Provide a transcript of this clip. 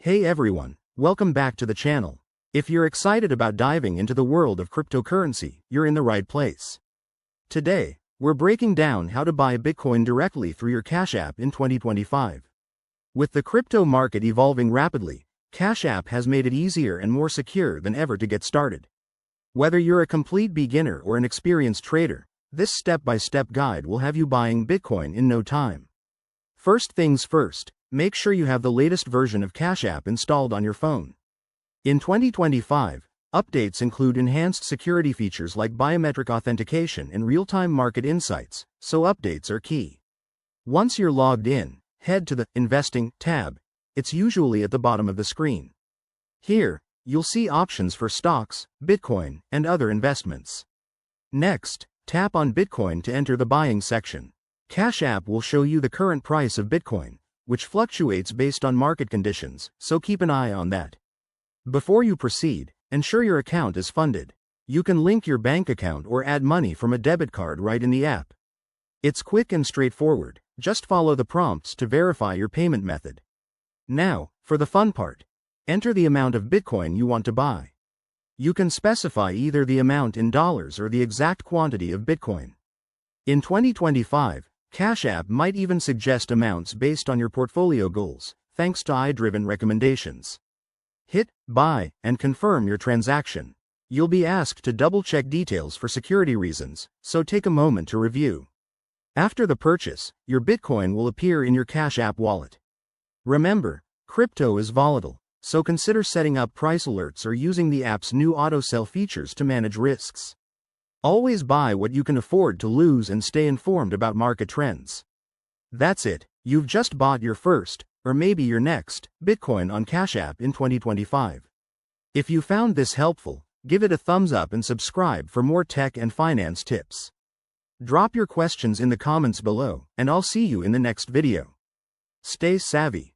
Hey everyone, welcome back to the channel. If you're excited about diving into the world of cryptocurrency, you're in the right place. Today, we're breaking down how to buy Bitcoin directly through your Cash App in 2025. With the crypto market evolving rapidly, Cash App has made it easier and more secure than ever to get started. Whether you're a complete beginner or an experienced trader, this step-by-step guide will have you buying Bitcoin in no time. First things first, make sure you have the latest version of Cash App installed on your phone. In 2025, updates include enhanced security features like biometric authentication and real-time market insights, so updates are key. Once you're logged in, head to the Investing tab. It's usually at the bottom of the screen. Here, you'll see options for stocks, Bitcoin, and other investments. Next, tap on Bitcoin to enter the buying section. Cash App will show you the current price of Bitcoin, which fluctuates based on market conditions, so keep an eye on that. Before you proceed, ensure your account is funded. You can link your bank account or add money from a debit card right in the app. It's quick and straightforward, just follow the prompts to verify your payment method. Now, for the fun part. Enter the amount of Bitcoin you want to buy. You can specify either the amount in dollars or the exact quantity of Bitcoin. In 2025, Cash App might even suggest amounts based on your portfolio goals, thanks to AI-driven recommendations. Hit Buy and confirm your transaction. You'll be asked to double-check details for security reasons, so take a moment to review. After the purchase, your Bitcoin will appear in your Cash App wallet. Remember, crypto is volatile, so consider setting up price alerts or using the app's new auto-sell features to manage risks. Always buy what you can afford to lose and stay informed about market trends. That's it, you've just bought your first, or maybe your next, Bitcoin on Cash App in 2025. If you found this helpful, give it a thumbs up and subscribe for more tech and finance tips. Drop your questions in the comments below, and I'll see you in the next video. Stay savvy.